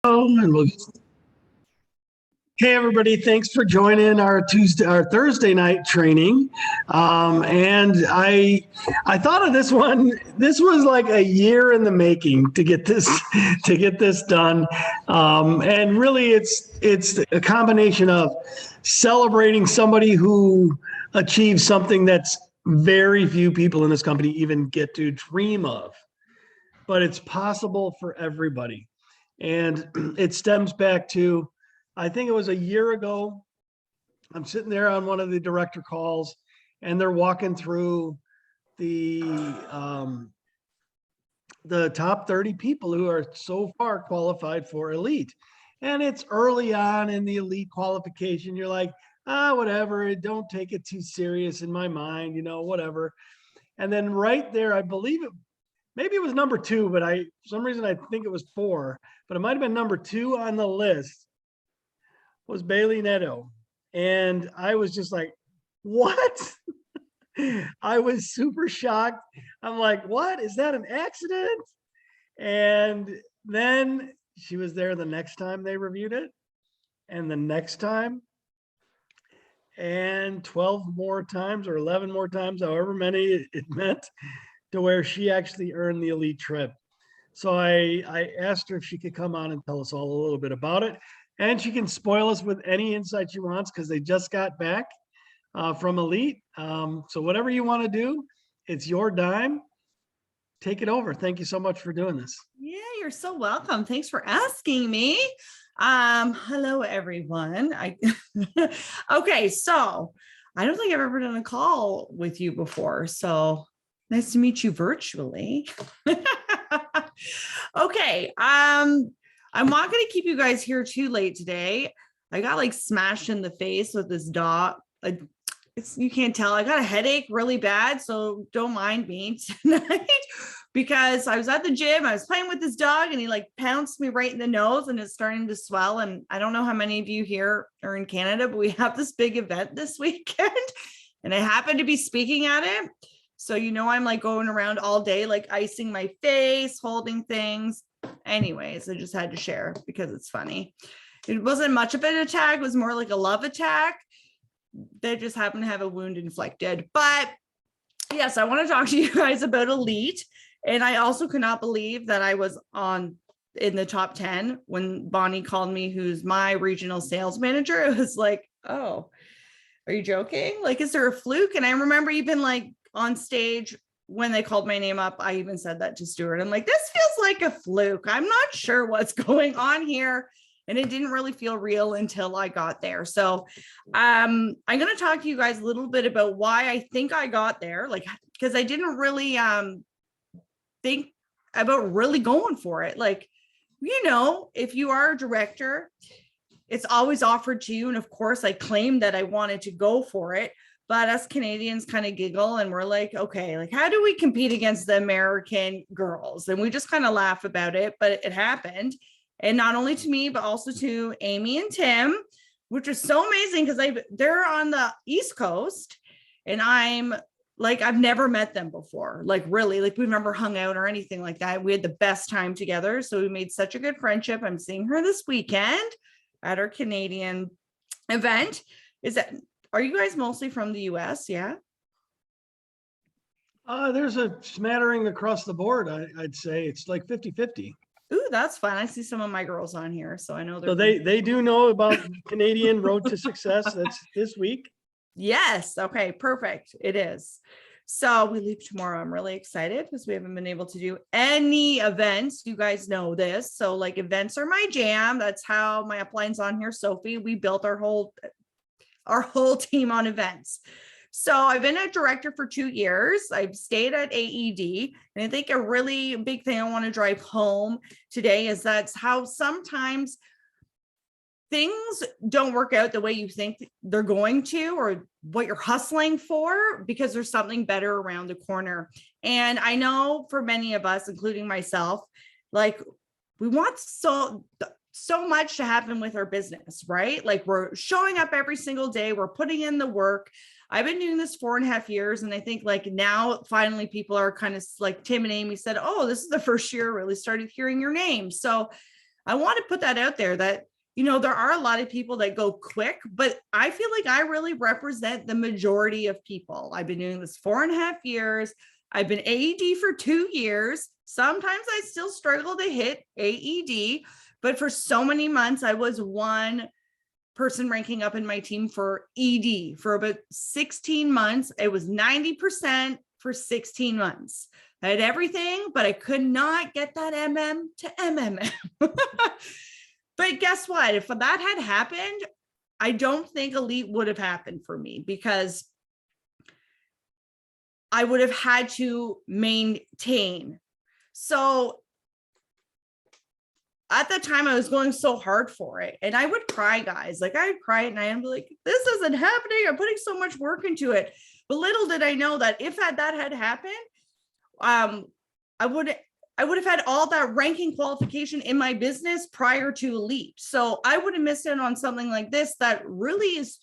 Hey everybody, thanks for joining our Thursday night training. And I thought of this one. This was like a year in the making to get this done. And really, it's a combination of celebrating somebody who achieved something that's very few people in this company even get to dream of, but it's possible for everybody. And it stems back to, I think it was a year ago. I'm sitting there on one of the director calls, and they're walking through the um, the top 30 people who are so far qualified for elite. And it's early on in the elite qualification. You're like, whatever, don't take it too serious in my mind, whatever. And then right there, I believe maybe it was number two, but for some reason I think it was four, but it might have been number two on the list was Bailey Neto. And I was just like, what? I was super shocked. I'm like, what? Is that an accident? And then she was there the next time they reviewed it, and the next time, and 12 more times or 11 more times, however many it meant, to where she actually earned the elite trip. So I asked her if she could come on and tell us all a little bit about it. And she can spoil us with any insight she wants because they just got back from elite. So whatever you want to do, it's your dime. Take it over. Thank you so much for doing this. Yeah, you're so welcome. Thanks for asking me. Hello, everyone. Okay, so I don't think I've ever done a call with you before. So nice to meet you virtually. Okay. I'm not going to keep you guys here too late today. I got like smashed in the face with this dog. You can't tell. I got a headache really bad, so don't mind me tonight because I was at the gym. I was playing with this dog and he like pounced me right in the nose and it's starting to swell. And I don't know how many of you here are in Canada, but we have this big event this weekend and I happen to be speaking at it. So, I'm like going around all day, like icing my face, holding things. Anyways, I just had to share because it's funny. It wasn't much of an attack. It was more like a love attack. They just happen to have a wound inflicted. But yes, I want to talk to you guys about elite. And I also could not believe that I was in the top 10 when Bonnie called me, who's my regional sales manager. It was like, oh, are you joking? Like, is there a fluke? And I remember even like on stage when they called my name up, I even said that to Stuart. I'm like, this feels like a fluke. I'm not sure what's going on here. And it didn't really feel real until I got there. So I'm going to talk to you guys a little bit about why I think I got there, like, because I didn't really think about really going for it. Like, if you are a director, it's always offered to you. And of course, I claimed that I wanted to go for it. But us Canadians kind of giggle and we're like, okay, like, how do we compete against the American girls? And we just kind of laugh about it, but it happened. And not only to me, but also to Amy and Tim, which is so amazing because they're on the East Coast and I've never met them before. Like really, like we've never hung out or anything like that. We had the best time together. So we made such a good friendship. I'm seeing her this weekend at our Canadian event. Are you guys mostly from the US? Yeah. There's a smattering across the board. I'd say it's like 50-50. Ooh, that's fun. I see some of my girls on here, so I know So they do know about Canadian Road to Success. That's this week. Yes. Okay, perfect. It is. So we leave tomorrow. I'm really excited because we haven't been able to do any events. You guys know this. So like events are my jam. That's how my upline's on here, Sophie. We built our whole team on events. So I've been a director for 2 years. I've stayed at AED. And I think a really big thing I want to drive home today is that's how sometimes things don't work out the way you think they're going to, or what you're hustling for, because there's something better around the corner. And I know for many of us, including myself, like we want so much to happen with our business, right? Like we're showing up every single day. We're putting in the work. I've been doing this 4.5 years. And I think like now finally people are kind of like Tim and Amy said, oh, this is the first year I really started hearing your name. So I want to put that out there that, you know, there are a lot of people that go quick, but I feel like I really represent the majority of people. I've been doing this 4.5 years. I've been AED for 2 years. Sometimes I still struggle to hit AED, but for so many months, I was one person ranking up in my team for ED for about 16 months. It was 90% for 16 months. I had everything, but I could not get that MM to MMM. But guess what? If that had happened, I don't think elite would have happened for me, because I would have had to maintain. So at the time I was going so hard for it, and I would cry, guys. Like, I'd cry at night and be like, this isn't happening. I'm putting so much work into it. But little did I know that if that had happened, I would have had all that ranking qualification in my business prior to elite. So I would have missed out on something like this that really is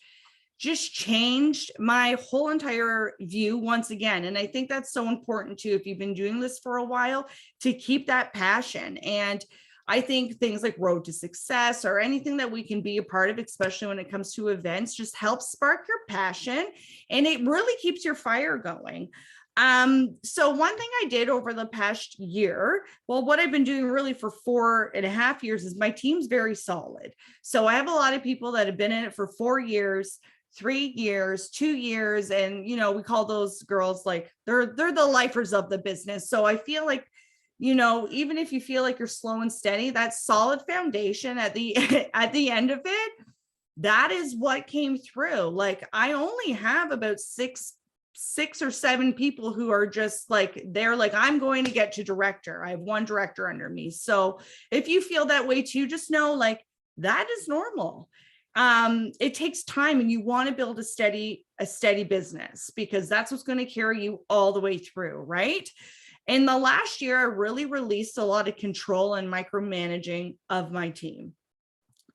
just changed my whole entire view once again. And I think that's so important too, if you've been doing this for a while, to keep that passion. And I think things like Road to Success or anything that we can be a part of, especially when it comes to events, just helps spark your passion, and it really keeps your fire going. So one thing I did over the past year, well, what I've been doing really for 4.5 years, is my team's very solid. So I have a lot of people that have been in it for 4 years, 3 years, 2 years. And, you know, we call those girls like, they're the lifers of the business. So I feel like, you know, even if you feel like you're slow and steady, that solid foundation at the at the end of it, that is what came through. Like, I only have about six or seven people who are just like, they're like, I'm going to get to director. I have one director under me. So if you feel that way too, just know, like, that is normal. It takes time, and you want to build a steady business, because that's what's going to carry you all the way through, right? In the last year, I really released a lot of control and micromanaging of my team.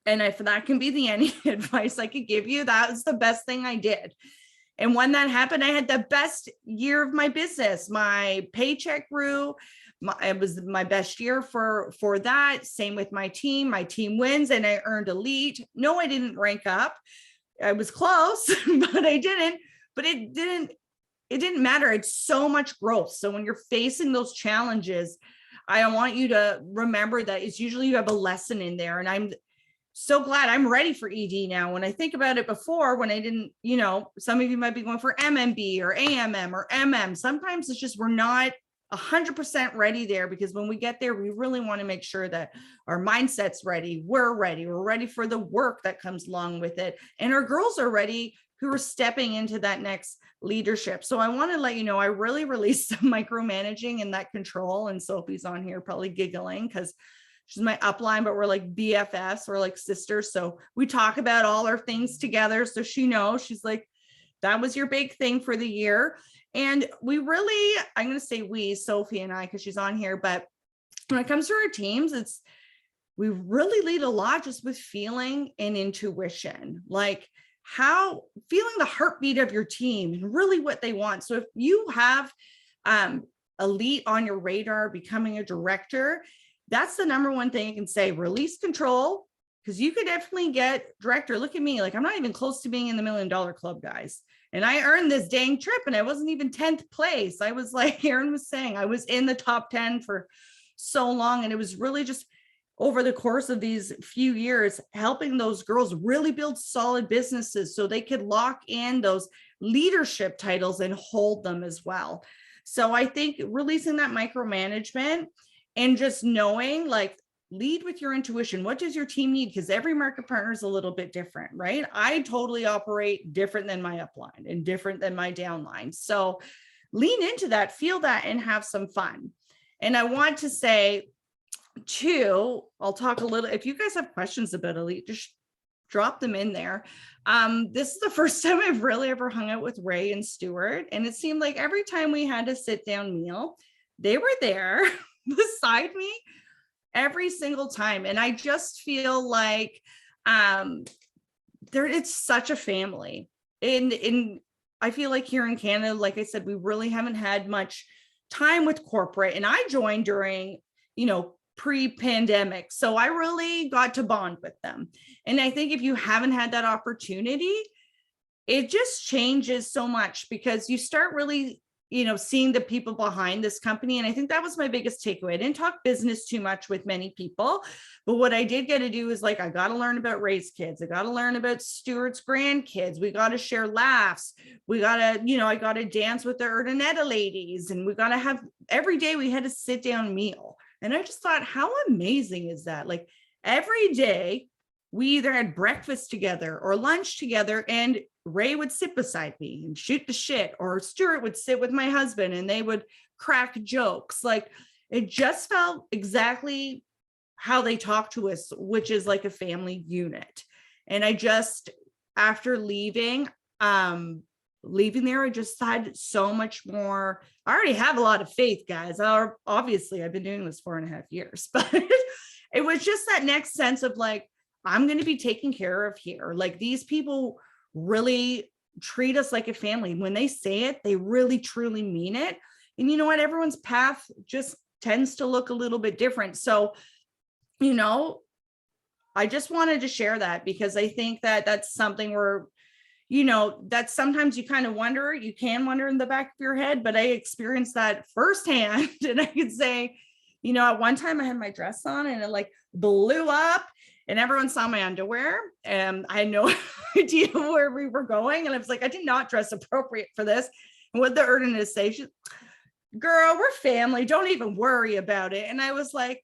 And if that can be the any advice I could give you, that was the best thing I did. And when that happened, I had the best year of my business. My paycheck grew. It was my best year for that. Same with my team. My team wins, and I earned elite. No, I didn't rank up. I was close, but I didn't. But it didn't matter. It's so much growth. So when you're facing those challenges, I want you to remember that it's usually you have a lesson in there. And I'm so glad I'm ready for ED now. When I think about it before, when I didn't, you know, some of you might be going for MMB or AMM or MM. Sometimes it's just, we're not 100% ready there, because when we get there, we really want to make sure that our mindset's ready. We're ready for the work that comes along with it. And our girls are ready, who are stepping into that next leadership. So I want to let you know, I really released some micromanaging and that control. And Sophie's on here probably giggling because she's my upline, but we're like BFFs, we're like sisters. So we talk about all our things together. So she knows, she's like, that was your big thing for the year. And we really, I'm going to say we, Sophie and I, because she's on here, but when it comes to our teams, we really lead a lot just with feeling and intuition, like feeling the heartbeat of your team and really what they want. So if you have elite on your radar, becoming a director, that's the number one thing I can say. Release control, because you could definitely get director. Look at me, like, I'm not even close to being in the $1 million club, guys. And I earned this dang trip, and I wasn't even 10th place. I was, like Aaron was saying, I was in the top 10 for so long. And it was really just over the course of these few years, helping those girls really build solid businesses so they could lock in those leadership titles and hold them as well. So I think releasing that micromanagement and just knowing, like, lead with your intuition. What does your team need? Because every market partner is a little bit different, right? I totally operate different than my upline and different than my downline. So lean into that, feel that, and have some fun. And I want to say too, I'll talk a little, if you guys have questions about elite, just drop them in there. This is the first time I've really ever hung out with Ray and Stuart. And it seemed like every time we had a sit down meal, they were there beside me every single time. And I just feel like it's such a family. And I feel like here in Canada, like I said, we really haven't had much time with corporate. And I joined during, pre-pandemic. So I really got to bond with them. And I think if you haven't had that opportunity, it just changes so much because you start really, seeing the people behind this company. And I think that was my biggest takeaway. I didn't talk business too much with many people, but what I did get to do is like, I got to learn about Ray's kids. I got to learn about Stuart's grandkids. We got to share laughs. We got to, I got to dance with the Neto ladies, and we got to have, every day we had a sit down meal. And I just thought, how amazing is that? Like every day we either had breakfast together or lunch together, and Ray would sit beside me and shoot the shit, or Stuart would sit with my husband and they would crack jokes. Like it just felt exactly how they talk to us, which is like a family unit. And I just, after leaving there, I just had so much more. I already have a lot of faith, guys. Obviously I've been doing this 4.5 years, but it was just that next sense of like, I'm going to be taken care of here. Like these people really treat us like a family. When they say it, they really truly mean it. And you know what? Everyone's path just tends to look a little bit different. So, I just wanted to share that because I think that that's something where, that sometimes you kind of wonder, you can wonder in the back of your head, but I experienced that firsthand. And I could say, at one time I had my dress on and it like blew up. And everyone saw my underwear, and I had no idea where we were going. And I was like, I did not dress appropriate for this. And what the Erdiness say, she's, girl, we're family. Don't even worry about it. And I was like,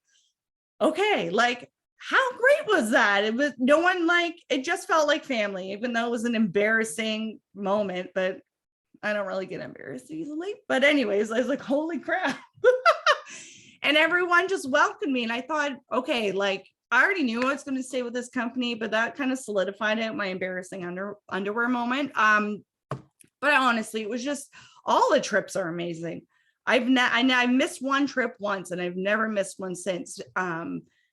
okay, like, how great was that? It was no one, like, it just felt like family, even though it was an embarrassing moment, but I don't really get embarrassed easily. But anyways, I was like, holy crap. And everyone just welcomed me. And I thought, okay, like, I already knew I was going to stay with this company, but that kind of solidified it, my embarrassing underwear moment. But honestly, it was just, all the trips are amazing. I missed one trip once and I've never missed one since.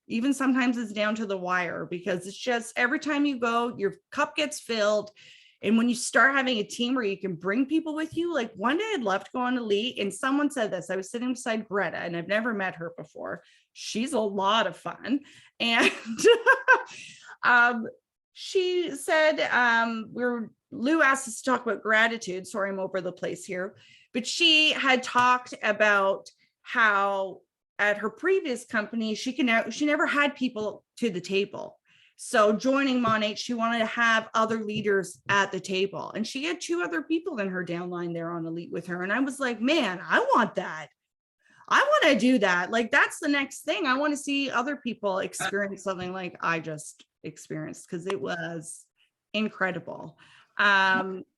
Even sometimes it's down to the wire because it's just every time you go, your cup gets filled. And when you start having a team where you can bring people with you, like one day I'd love to go on Elite, and someone said this, I was sitting beside Greta and I've never met her before. She's a lot of fun. And she said, Lou asked us to talk about gratitude. Sorry, I'm over the place here. But she had talked about how at her previous company, she never had people to the table. So joining Monat, she wanted to have other leaders at the table. And she had 2 other people in her downline there on Elite with her. And I was like, man, I want that. I want to do that. Like, that's the next thing. I want to see other people experience something like I just experienced, because it was incredible. Does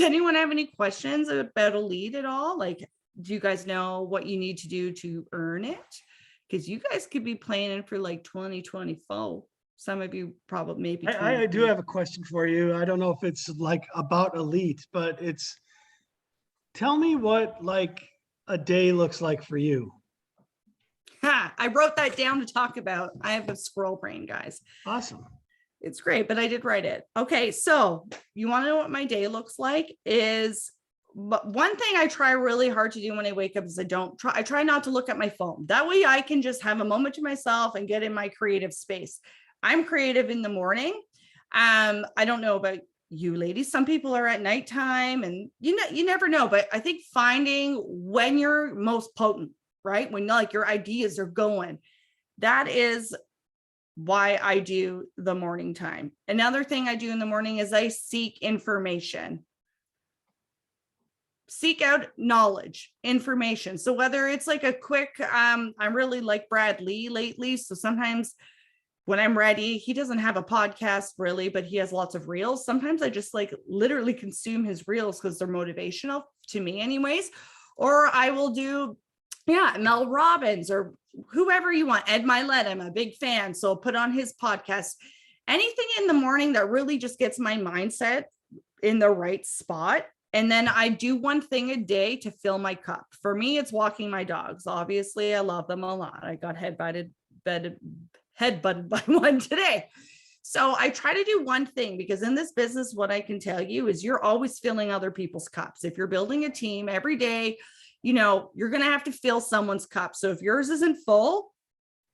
anyone have any questions about Elite at all? Like, do you guys know what you need to do to earn it? Because you guys could be planning for like 2024. Some of you probably maybe. I do have a question for you. I don't know if it's like about Elite, but it's, tell me what like a day looks like for you. I wrote that down to talk about. I have a squirrel brain, guys. Awesome. It's great, but I did write it. Okay, so you want to know what my day looks like is, but one thing I try really hard to do when I wake up is I try not to look at my phone. That way I can just have a moment to myself and get in my creative space. I'm creative in the morning. I don't know about you ladies. Some people are at nighttime, and you never know, but I think finding when you're most potent, right? When like your ideas are going, that is why I do the morning time. Another thing I do in the morning is I seek information. Seek out knowledge, information. So whether it's like a quick, I'm really like Brad Lee lately. So sometimes when I'm ready, he doesn't have a podcast really, but he has lots of reels. Sometimes I just like literally consume his reels because they're motivational to me anyways. Or I will do, Mel Robbins or whoever you want. Ed Milet, I'm a big fan. So I'll put on his podcast. Anything in the morning that really just gets my mindset in the right spot. And then I do one thing a day to fill my cup. For me, it's walking my dogs. Obviously, I love them a lot. I got headbutted by one today. So I try to do one thing, because in this business, what I can tell you is you're always filling other people's cups. If you're building a team every day, you're going to have to fill someone's cup. So if yours isn't full,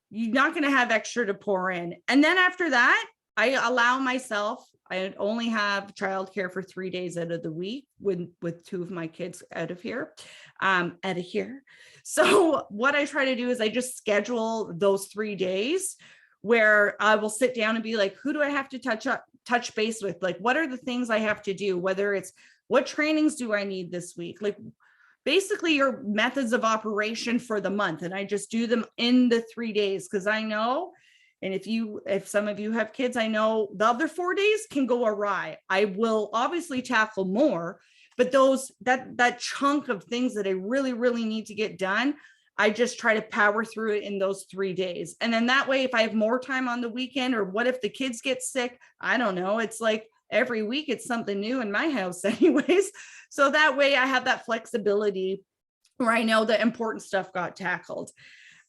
you're not going to have extra to pour in. And then after that, I allow myself, I only have childcare for 3 days out of the week with 2 of my kids out of here. So what I try to do is I just schedule those 3 days where I will sit down and be like, who do I have to touch base with? Like, what are the things I have to do? Whether it's what trainings do I need this week? Like basically your methods of operation for the month. And I just do them in the 3 days. Cause I know, and if some of you have kids, I know the other 4 days can go awry. I will obviously tackle more, but that chunk of things that I really, really need to get done, I just try to power through it in those 3 days. And then that way, if I have more time on the weekend, or what if the kids get sick? I don't know. It's like every week it's something new in my house anyways. So that way I have that flexibility where I know the important stuff got tackled.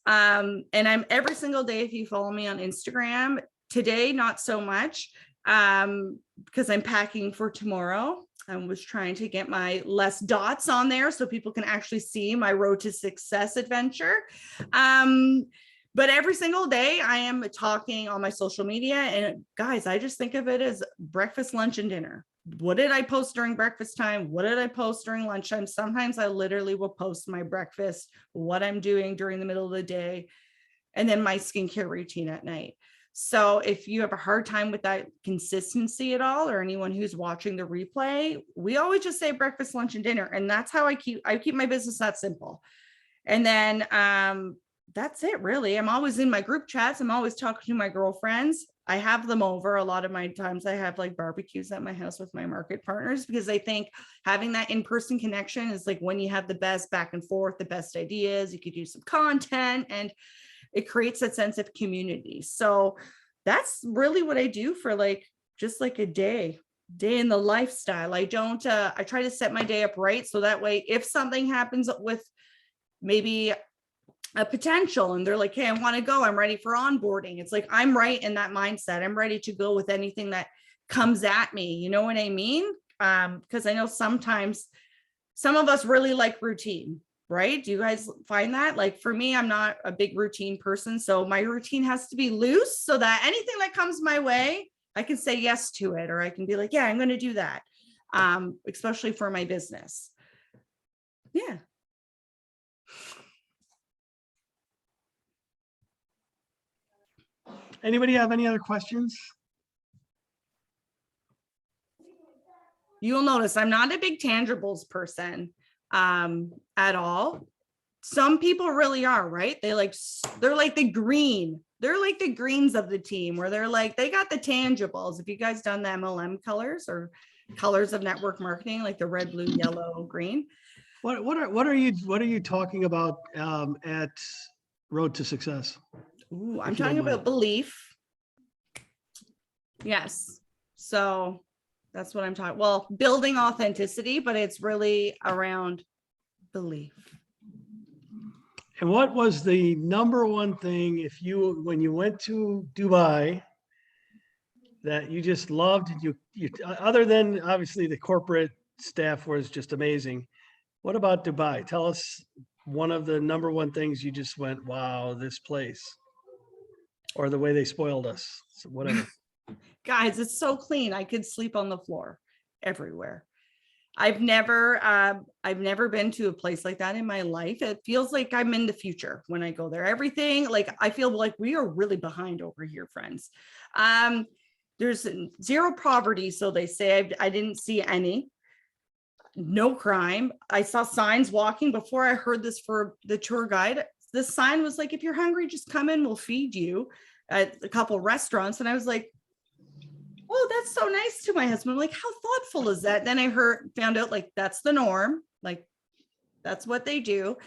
And I'm every single day, if you follow me on Instagram, today, not so much, because I'm packing for tomorrow. I was trying to get my less dots on there so people can actually see my road to success adventure. But every single day I am talking on my social media, and guys, I just think of it as breakfast, lunch, and dinner. What did I post during breakfast time? What did I post during lunchtime? Sometimes I literally will post my breakfast, what I'm doing during the middle of the day, and then my skincare routine at night. So if you have a hard time with that consistency at all, or anyone who's watching the replay, we always just say breakfast, lunch, and dinner. And that's how I keep my business that simple. And then that's it really. I'm always in my group chats. I'm always talking to my girlfriends. I have them over. A lot of my times I have like barbecues at my house with my market partners, because I think having that in-person connection is like when you have the best back and forth, the best ideas, you could do some content, and it creates that sense of community. So that's really what I do for like, just like a day in the lifestyle. I try to set my day up right. So that way, if something happens with maybe a potential and they're like, hey, I want to go, I'm ready for onboarding. It's like, I'm right in that mindset. I'm ready to go with anything that comes at me. You know what I mean? Because I know sometimes some of us really like routine. Right? Do you guys find that? Like for me, I'm not a big routine person. So my routine has to be loose so that anything that comes my way, I can say yes to it, or I can be like, yeah, I'm going to do that. Especially for my business. Yeah. Anybody have any other questions? You'll notice I'm not a big tangibles person at all. Some people really are, right? They're like the greens of the team, where they're like, they got the tangibles. If you guys done the MLM colors or colors of network marketing, like the red, blue, yellow, green. What are you talking about at Road to Success? Ooh, I'm talking about belief. Yes. So that's what I'm talking. Well, building authenticity, but it's really around belief. And what was the number one thing when you went to Dubai that you just loved? You other than obviously the corporate staff was just amazing. What about Dubai? Tell us one of the number one things you just went, wow, this place, or the way they spoiled us, so whatever. Guys, it's so clean. I could sleep on the floor everywhere. I've never been to a place like that in my life. It feels like I'm in the future when I go there. Everything, like, I feel like we are really behind over here, friends. There's zero poverty, so they say. I didn't see any. No crime. I saw signs walking before I heard this for the tour guide. The sign was like, if you're hungry, just come in, we'll feed you, at a couple restaurants. And I was like, oh, that's so nice to my husband. I'm like, how thoughtful is that? Then I found out like that's the norm. Like that's what they do.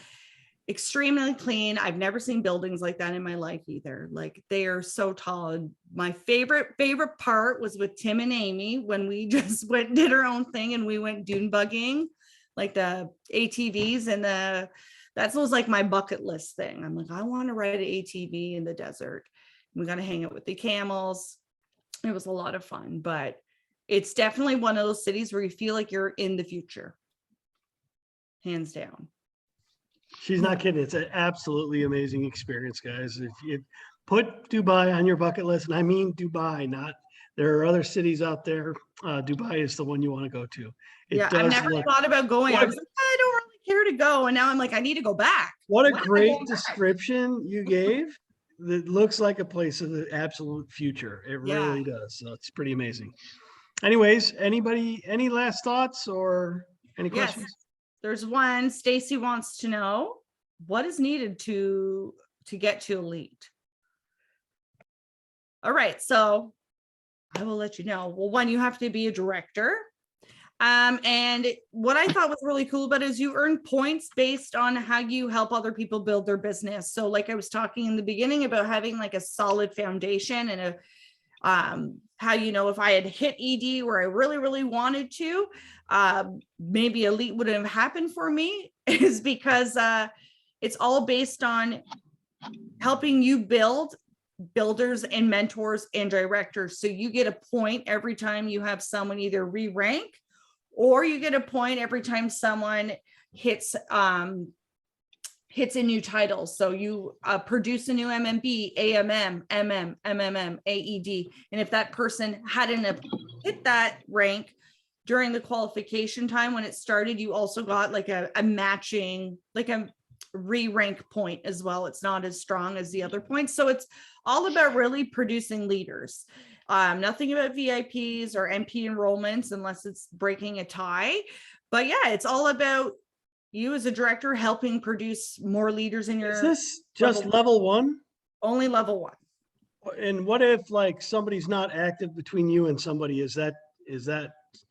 Extremely clean. I've never seen buildings like that in my life either. Like they are so tall. And my favorite part was with Tim and Amy when we just did our own thing and we went dune bugging, like the ATVs, and that was like my bucket list thing. I'm like, I want to ride an ATV in the desert. We got to hang out with the camels. It was a lot of fun, but it's definitely one of those cities where you feel like you're in the future. Hands down. She's not kidding. It's an absolutely amazing experience, guys. If you put Dubai on your bucket list, and I mean Dubai, not there are other cities out there. Dubai is the one you want to go to. It Yeah, I've does never look thought about going. I what, was like, I don't really care to go. And now I'm like, I need to go back. what a When am I great going back? description you gave. That looks like a place of the absolute future. It Yeah. really does. So it's pretty amazing. Anyways, anybody, any last thoughts or any Yes. questions? There's one. Stacy wants to know what is needed to get to elite. All right, so I will let you know. Well, one, you have to be a director. And what I thought was really cool about it is you earn points based on how you help other people build their business. So like I was talking in the beginning about having like a solid foundation and how, you know, if I had hit ED where I really, really wanted to, maybe elite wouldn't have happened for me is because it's all based on helping you build builders and mentors and directors. So you get a point every time you have someone either re-rank, or you get a point every time someone hits a new title. So you produce a new MMB, AMM, MM, MMM, AED. And if that person hadn't hit that rank during the qualification time when it started, you also got like a matching, like a re-rank point as well. It's not as strong as the other points. So it's all about really producing leaders. Nothing about VIPs or MP enrollments unless it's breaking a tie. But yeah, it's all about you as a director helping produce more leaders in your. Is this just level one? Only level one. And what if like somebody's not active between you and somebody? Is that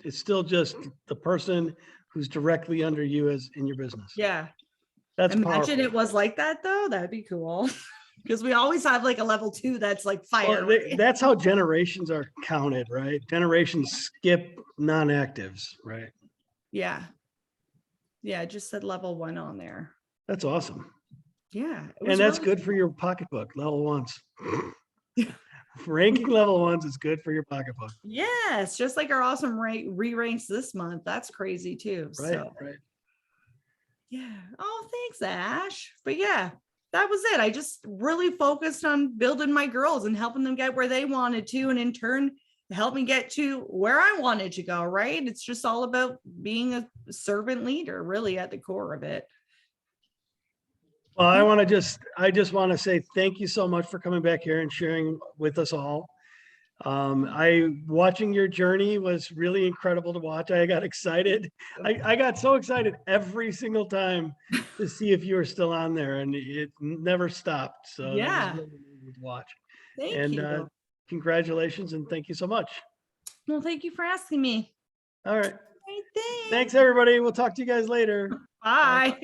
it's still just the person who's directly under you as in your business? Yeah. That's Imagine powerful. it was like that though. That'd be cool. Because we always have like a level 2 that's like fire. Well, that's how generations are counted, right? Generations skip non-actives, right? Yeah. Yeah, I just said level 1 on there. That's awesome. Yeah. And that's good for your pocketbook, level ones. Ranking level ones is good for your pocketbook. Yes, just like our awesome re-ranks this month. That's crazy too. Right, So right. yeah. Oh, thanks, Ash. But yeah, that was it. I just really focused on building my girls and helping them get where they wanted to, and in turn help me get to where I wanted to go. Right. It's just all about being a servant leader, really, at the core of it. Well, I just want to say thank you so much for coming back here and sharing with us all. Watching your journey was really incredible to watch. I got excited. I got so excited every single time to see if you were still on there, and it never stopped. So Yeah. that was really amazing to watch. Thank you. Congratulations and thank you so much. Well, thank you for asking me. All right. Right, Thanks, everybody. We'll talk to you guys later. Bye.